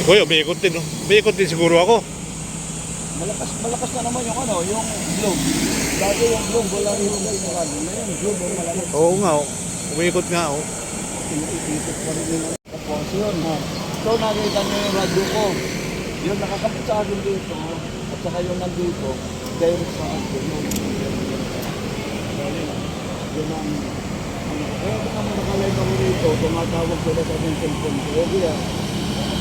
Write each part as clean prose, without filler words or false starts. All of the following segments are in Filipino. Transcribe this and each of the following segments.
Kuya, umiikot din, no? Umiikot din siguro ako. Malakas na naman yung yung globe. Dati yung globe, wala rin yung ano. Ngayon, globe, malakas. Oo nga, oh. Umiikot nga, oh. Iikot pa rin yung tapos yun, ha. So, nakita niyo yung radyo ko. Yun, nakakapit sa akin dito. At saka yung nandito, direct sa radyo. Yun ang, kaya kung naman nakalive ako rito, tumatawag sila sa aking cellphone ko. Okay, ha.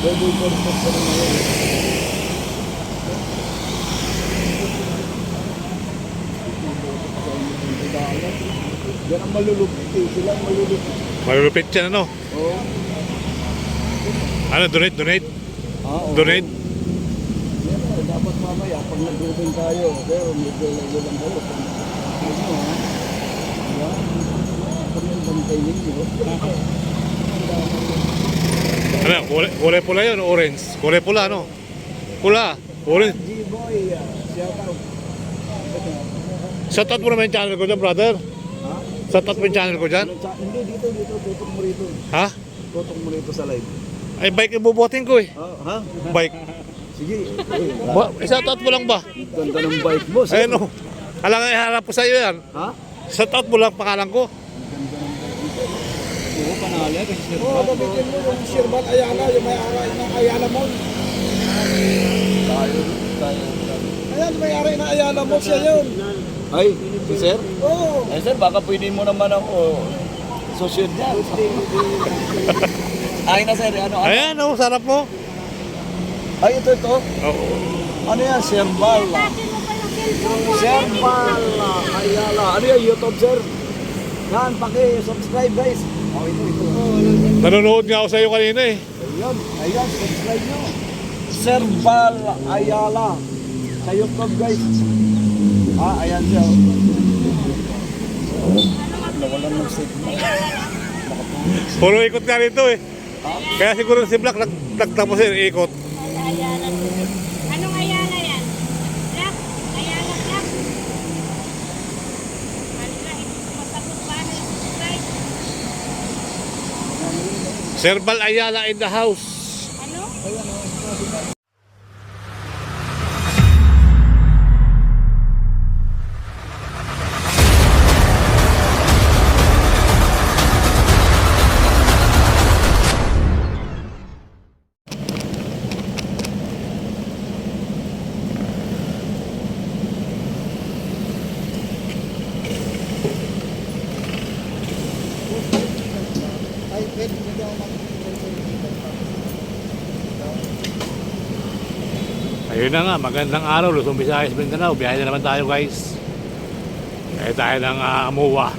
Pwede ko rin sa rin ngayon. Yan ang malulupit eh. Sila ang malulupit. Malulupit yan, ano? Oo. Ano, donate? Oo. Donate? Yan o, dapat mamaya pag nag-grouping tayo, pero medyo lalo lang kayo. Ano ha? Yan. Pag yung bantay ninyo. Ano, kulay pula yun, orange. Kulay pula, ano? Pula, orange. G-Boy, shout out. Shoutout mo naman yung channel ko dyan, brother. Ha? Shoutout mo yung channel ko dyan. Hindi, dito, tutok mo rito. Ha? Tutok mo rito sa live. Ay, bike ibubuhatin ko eh. Ha? Bike. Sige. Shoutout mo lang ba? Ganda ng bike mo. sir. Ayun, oh. Alam nga, iharap ko sa iyo yan. Ha? Shoutout mo lang pangalan ko. Oo, panalo. Oo, babitin mo yung Sherman Ayala, yung may-ari ng Ayala Mall. Tayo. Ayan, may-ari ng Ayala Mall siya yun. Ay, si sir? Oo. Eh sir, baka pwede mo naman ako social dyan. Ay na sir, ano? Ayan, oh, sarap mo. Ay, ito. Oo. Ano yan? Serbala. Serbala. Ayala. Ano yan? YouTube sir? Yan, paki-subscribe guys. Oh, ito. Nanonood nga ako sa iyo kanina eh. Ayan, subscribe nyo. Serbala. Ayala. Sa YouTube guys. Ayan siya. Nawalan ng signal. Puro ikot nga rito eh. Kaya siguro si Black nagtapos yun, ikot. Ayala. Anong Ayala yan? Black? Ayala Black? Alila, masabot ba na yung subscribe? Serbal Ayala in the house. Ano? Ay, pwede mo daw Ayun na nga, magandang araw, Luzon, Visayas, Mindanao. Biyahe na naman tayo guys. Kaya tayo ng Amuwa.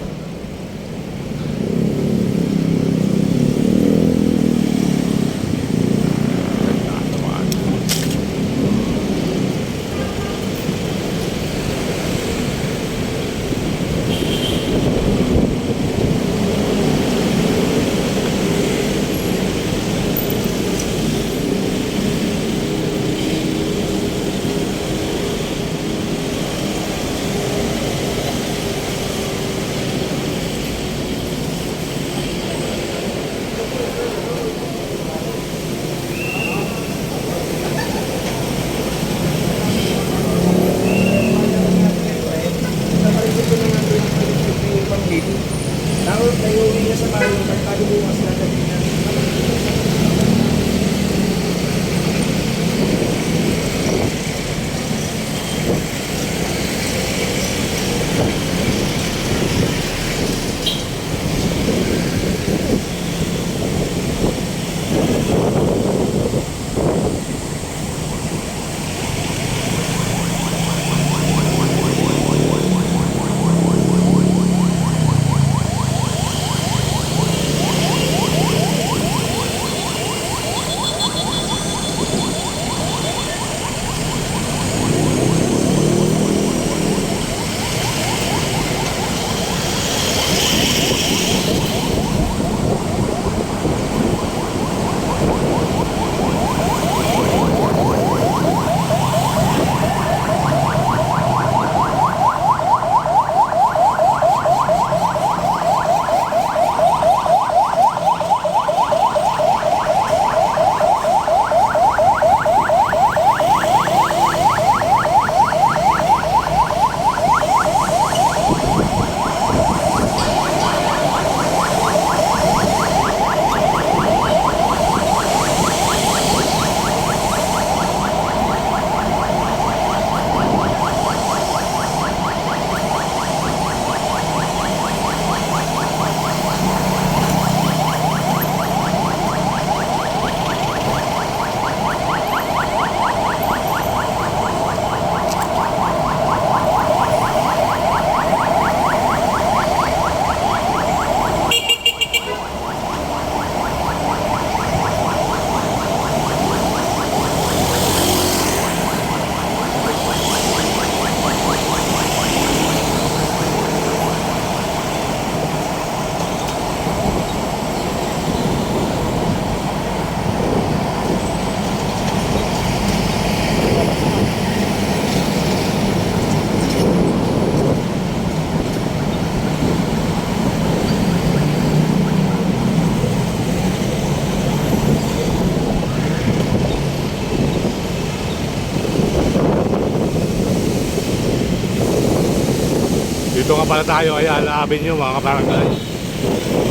Dito nga pala tayo, Ayala Avenue mga kabarangay,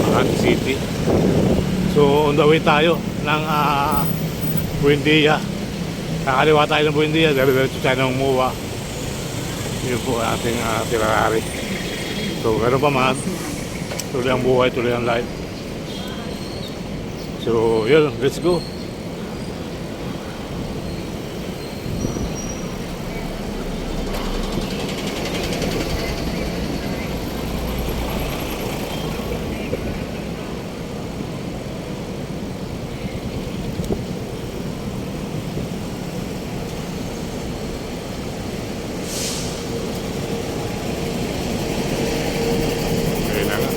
Makati City. So on the way tayo ng Buendia. Kakaliwa tayo ng Buendia, diretso tayo ng MUA. Yun po ang ating itinerary. So gano'n pa man, tuloy ang buhay, tuloy ang life. So yun, let's go. Ayun na nga.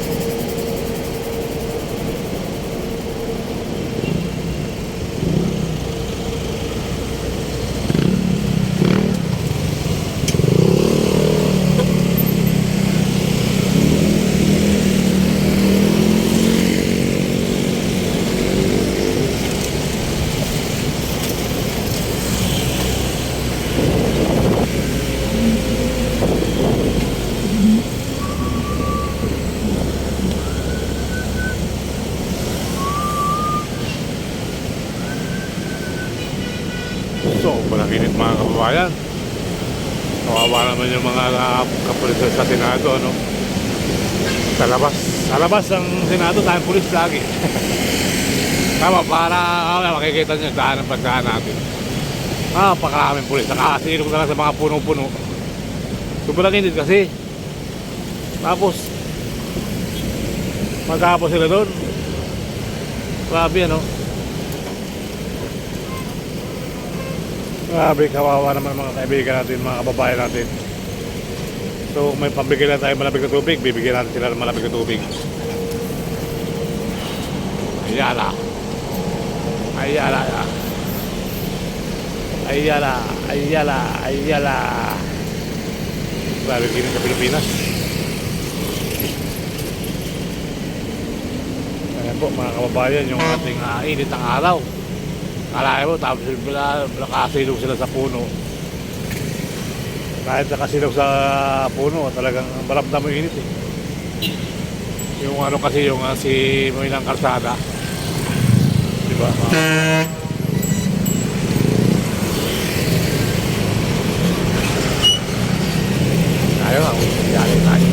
Sobrang init mga kababayan. Kawawa naman yung mga kapulis sa Senado, no? Sa labas ng Senado, tayong pulis lagi. Tama, para makikita nyo daan ng pagdaan natin. Pakaraming pulis. Nakasilong na lang sa mga puno-puno. Sobrang init kasi. Tapos, magkapos sila doon. Grabe, ano? Grabe, kawawa naman mga kaibigan natin, mga kababayan natin. So may pambigay lang tayo malamig na tubig, bibigyan natin sila ng malamig na tubig. Ayala. Ayala. Ayala. Ayala. Ayala. Grabe kinit sa Pilipinas. Ayan po mga kababayan, yung ating init ng araw. Kalahin mo, tapos nakasilog sila sa puno. Kahit nakasilog sa puno, talagang maramdam mo init eh. Yung ano kasi, yung si Moinang Kalsada. Diba? Ayaw nga, yari tayo.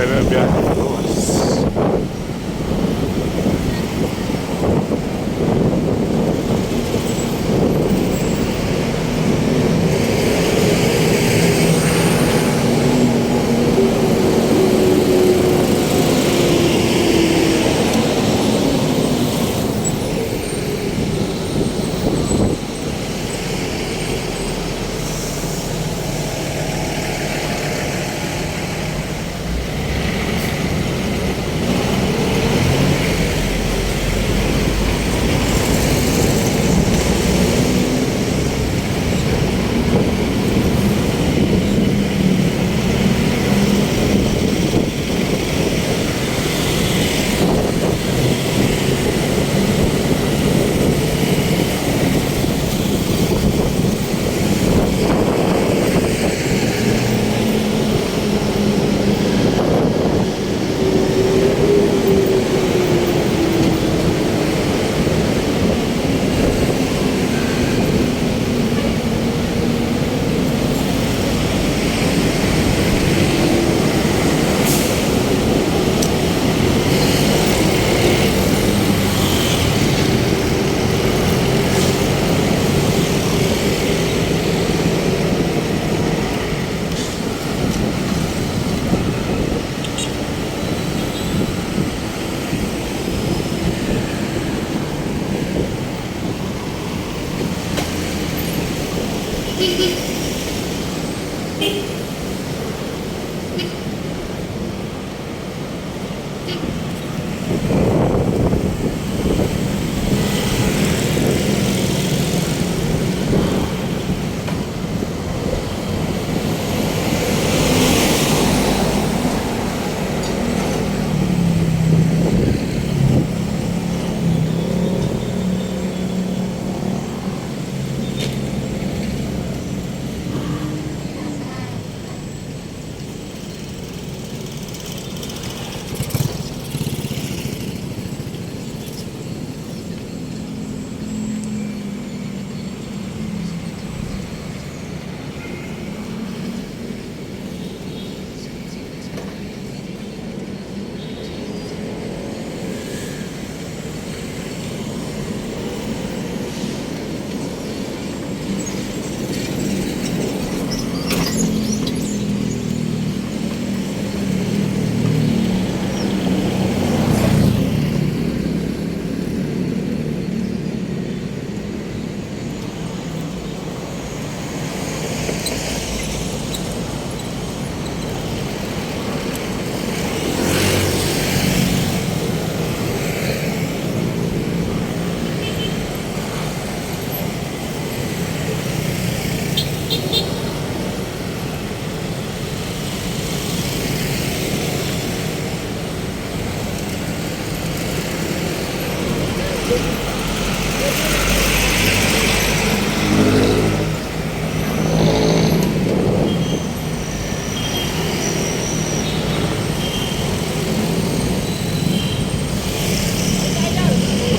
tayo ng biyahe. Luwas.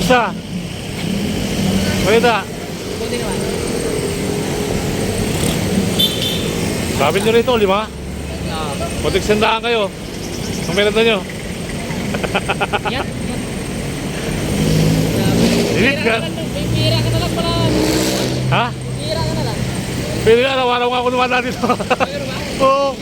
Basta. Maganda. Sabi nyo rito, 5? Kunting sandaan kayo. Ang merenda nyo. Yan. Dilit ka. Pira ka na lang pala. Ha? Pira ka na lang. Pwede na, araw-araw nga ako naman natin. Oo.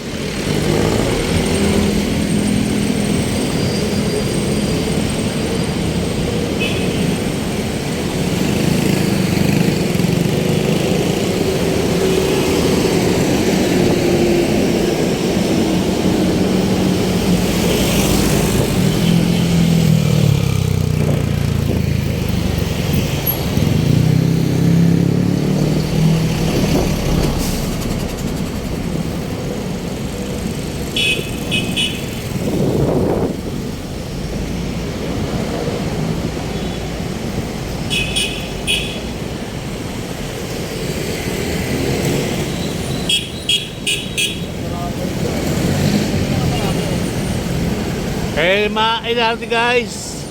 Eh, LRT guys.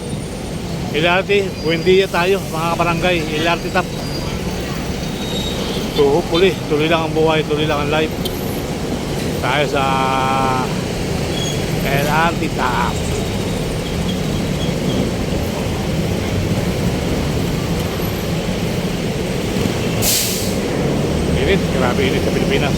LRT, Buendia tayo, mga kabarangay. LRT tap. So, hopefully, tuloy lang ang buhay, tuloy lang ang life. Tayo sa and anti-tap. Init, grabe init sa Pilipinas.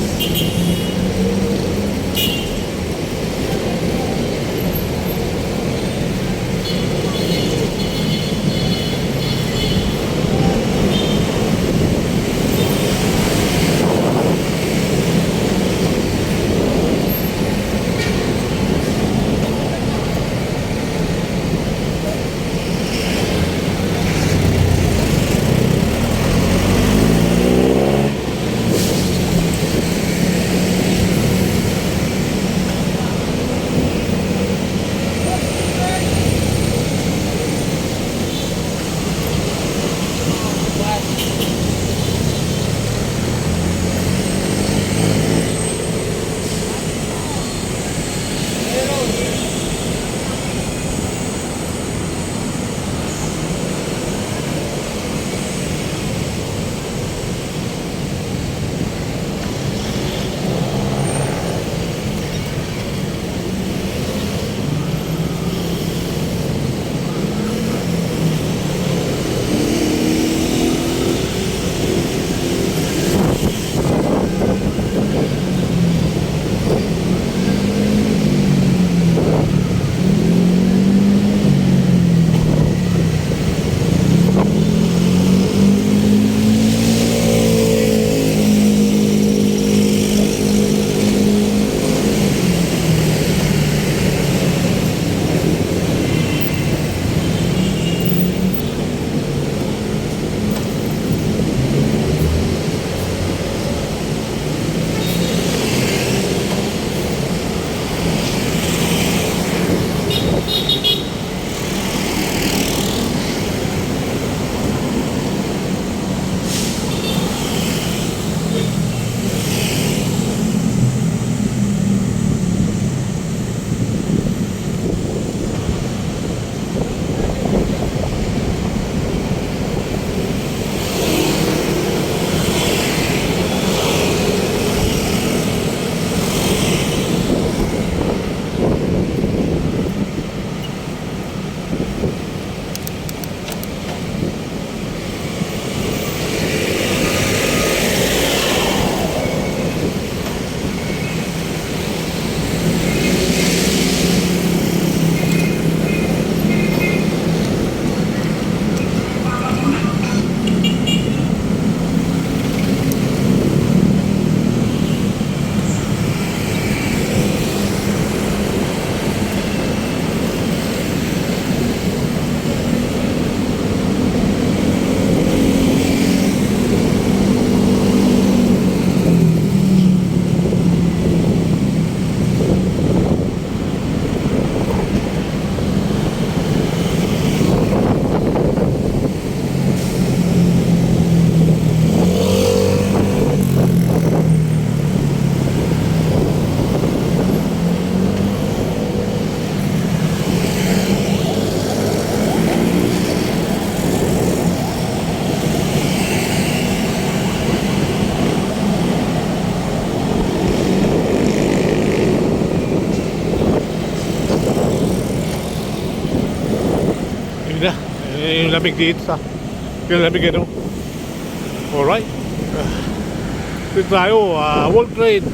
Yung lamig dito sa yung lamig ano. Alright, dito tayo, World Trade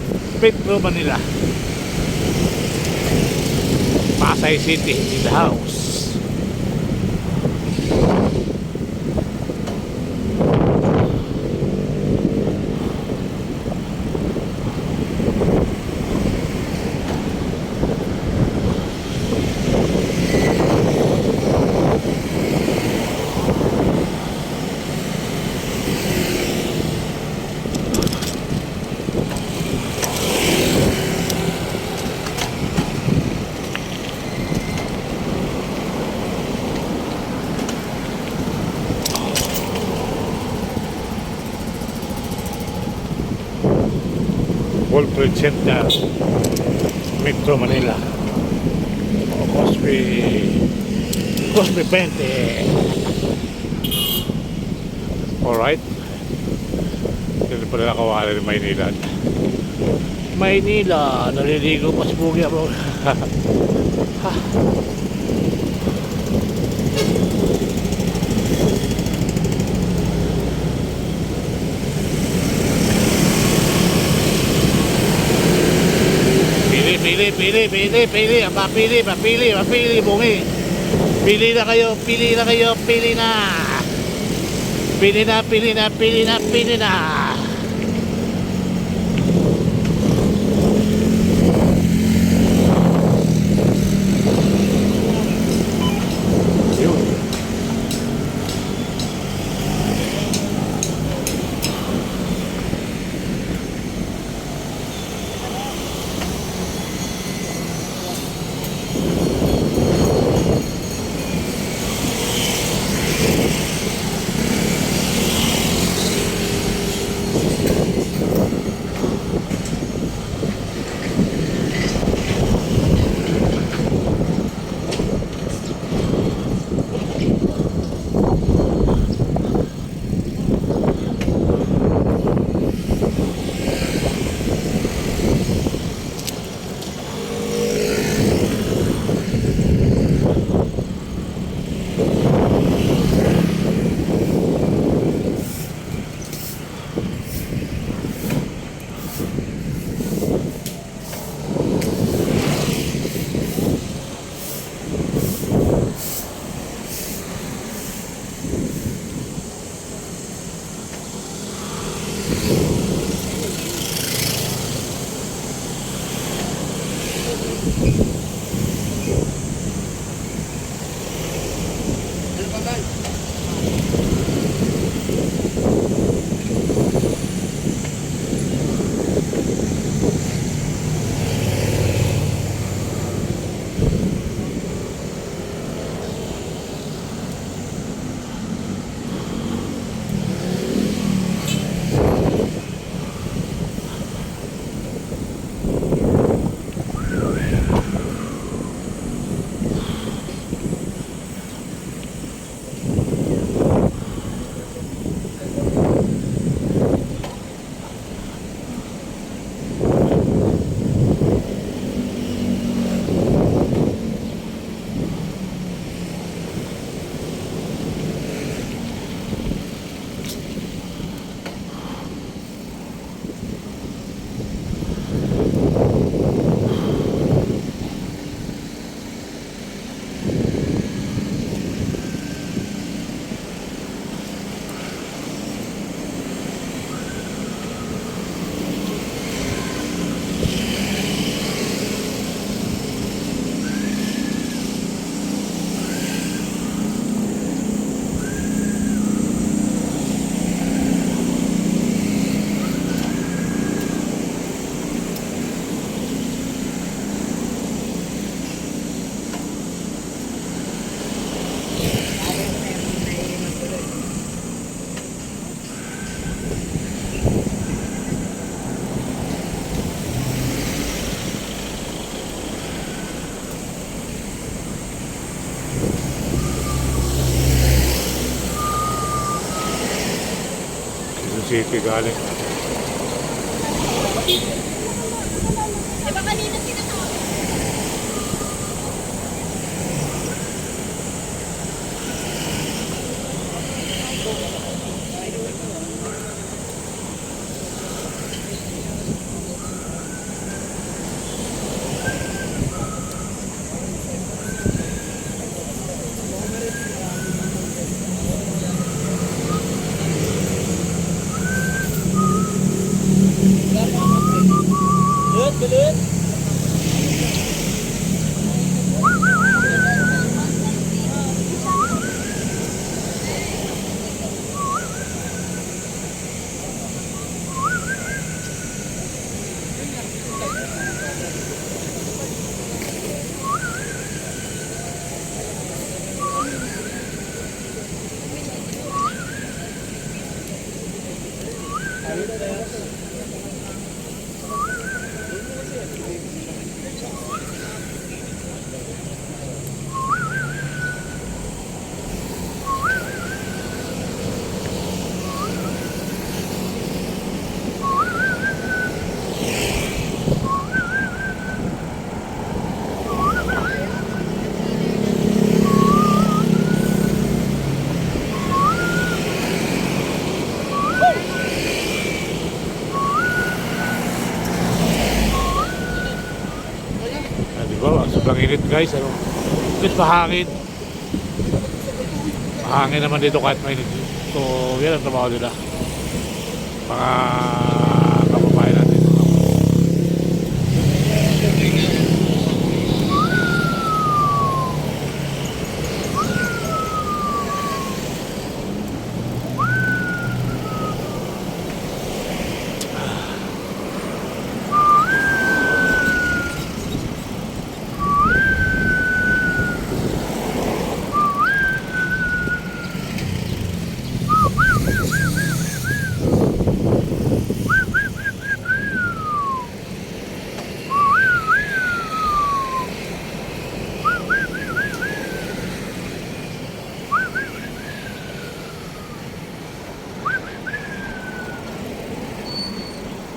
Metro Manila, Pasay City in the house. World Trade Center, Metro Manila, Cosby 20. Alright, dito pala nakawala ng Maynila. Maynila, naliligo pa si Bugya bro. Pili, ang papili, bungi. Pili na kayo. Pili na. Pili na. Yun. City galing. Di ba kanina tinatawag? guys, ano. Just mahangin. Mahangin naman dito kahit mainit. So, yan ang trabaho nila. Mga kababayan natin.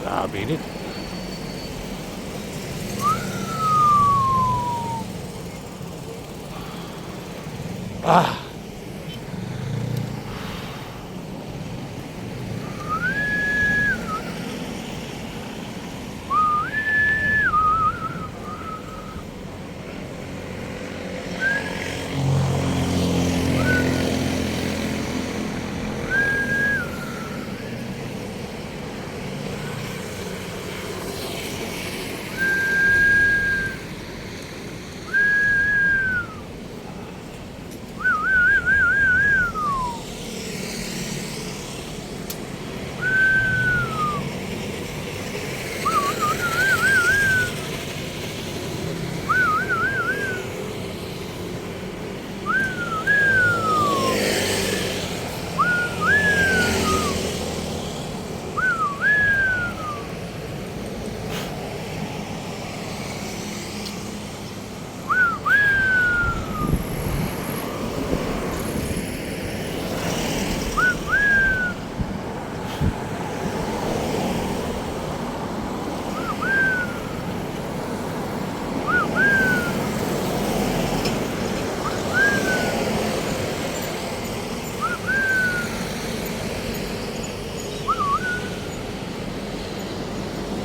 Grabe init. Ah.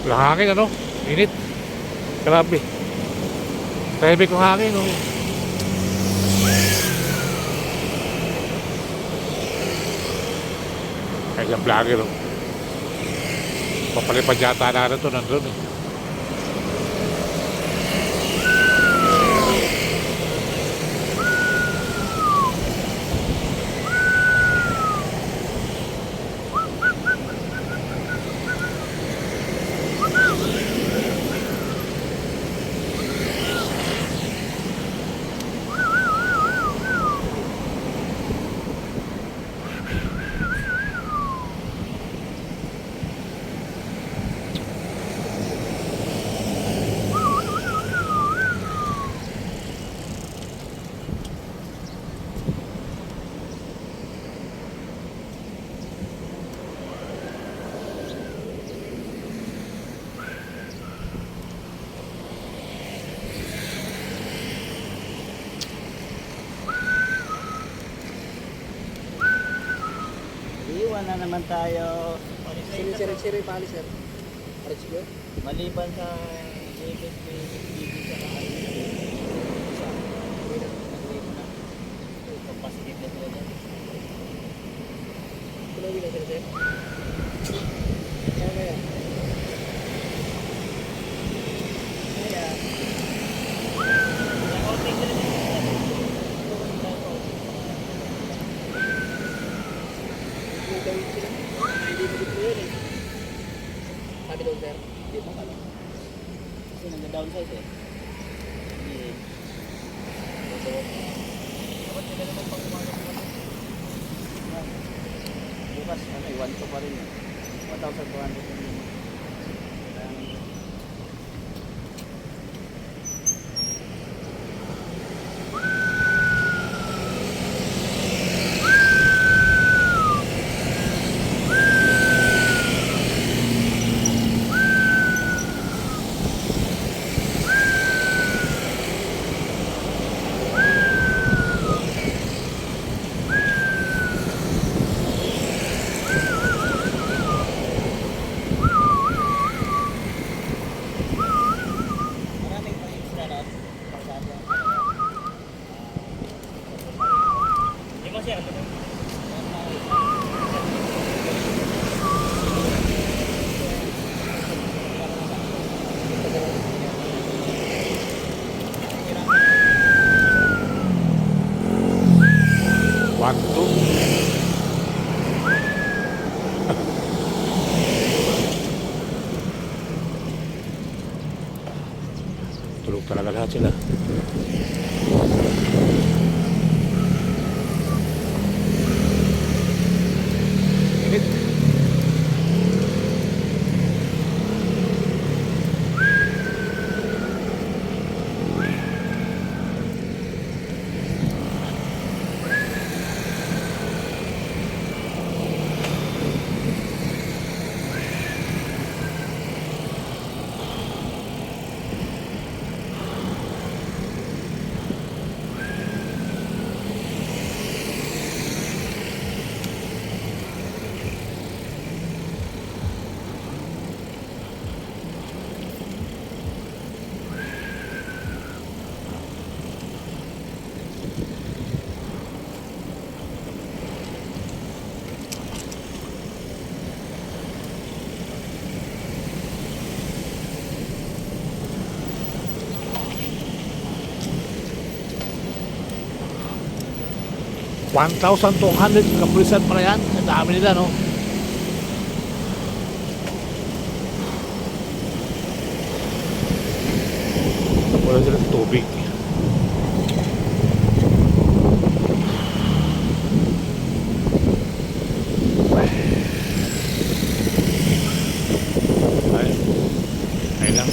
Walang hangin, ano? Init. Grabe. Tahimik ng hangin, no? Kaya isang vlogger, no? Papalipad yata na ito, nandun, eh. Iwan na naman tayo. Siri-siri pali sir. Alis ko. Maliban sa David sa positive na sila dyan. Tuloy na sir sir. Kaya. Sabi daw sir, hindi mo alam. Kasi nag-downsize eh. Hindi. Dapat sila naman pang umaga ko. Bukas, ano, 1,200 pa rin eh. 1,200 pa rin. One, two. Tulog talaga lahat sila. Init. $1,200 kapulisan pala yan. Ang dami nila, no? Wala sila sa tubig. Ay lang.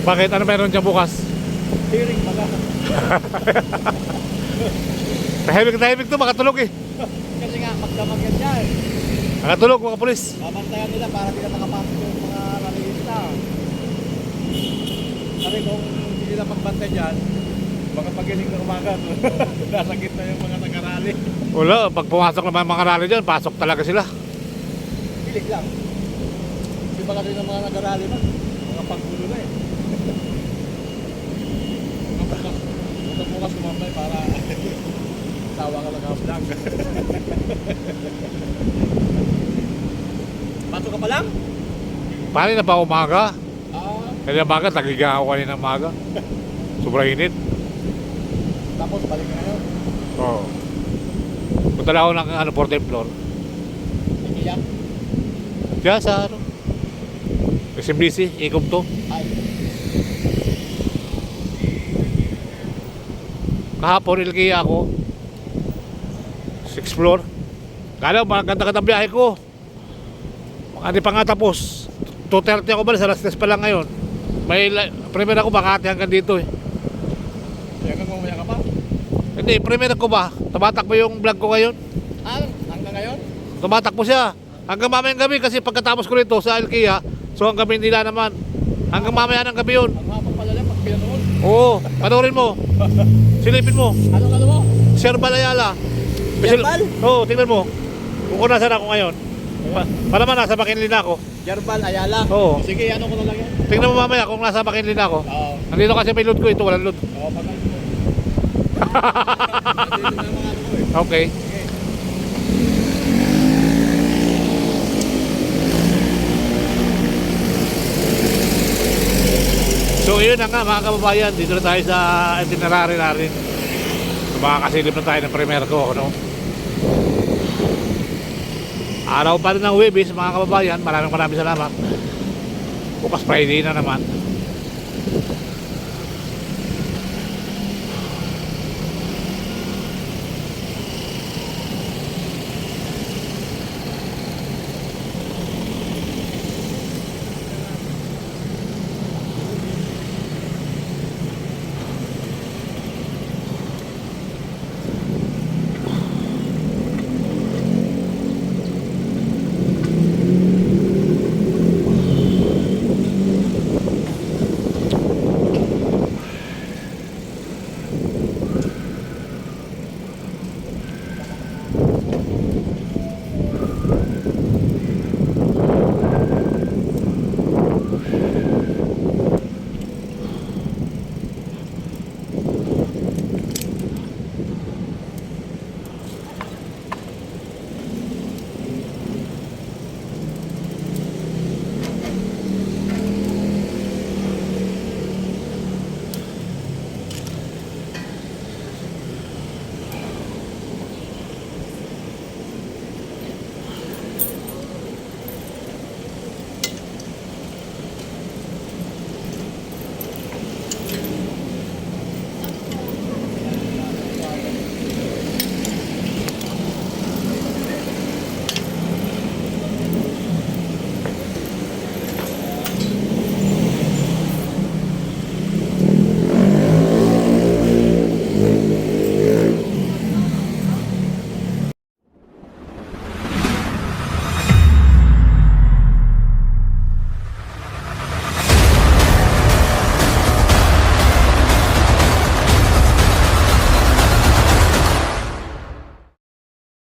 Bakit? Ano meron dyan bukas? Hearing pala. Tahimik to, makatulog eh. Kasi nga, magdamag yan dyan. Makatulog mga pulis. Babantayan nila para di na makapasok yung mga rallyista. Kasi kung hindi nila magbantay dyan, baka pagiling ng umaga, nasa gitna yung mga nag-arali. Wala, pag pumasok naman mga rally dyan, pasok talaga sila. Pilig lang. Di ba kasi ng mga nag-arali man, mga panggulo na eh. Bukas kumambay para tawa ka lang vlog. Bato ka pa lang? Paano na pa umaga? Ah, Kaya umaga, tagiga ako kanina umaga. Sobrang init. tapos balik ka ngayon. Oo. Punta lang ako ng 14th floor. Iiyak. Diyan sa ano? SMBC, ikom to. Ay, Kahapon, ilkiya ako. 6th floor. Kala, maganda-ganda biyahe ko. Hindi pa nga tapos. 2:30 ako ba? Sa alas 3 pa lang ngayon. Premier ako, Makati hanggang dito eh. kaya kang mamaya ka pa? Hindi, premier ako ba? Tumatakbo yung vlog ko ngayon. Ah, hanggang ngayon? Tumatakbo siya. Hanggang mamayang gabi kasi pagkatapos ko nito sa Ilkiya, so hanggang gabi nila naman. Hanggang mamaya ng gabi yun. Ang hapang pala lang pag pinanood. Oo, panoorin mo. Silipin mo. Ano mo? Sir Balayala. Yerbal? Oo, tingnan mo. Kung nasan ako ngayon. Para naman nasa Makinlin ako. Yerbal Ayala. Oo. Sige, ano ko na lang yan? Tingnan mo mamaya kung nasa Makinlin ako. Oo. Nandito kasi may load ko, ito walang load. Oo, pagkain mo. Nandito na yung mga ano ko eh. Okay. So yun na nga mga kababayan, dito na tayo sa itinerary natin. Makakasilip na tayo ng premier ko, no? Araw pa rin ng Webis mga kababayan, maraming salamat. Bukas Friday na naman.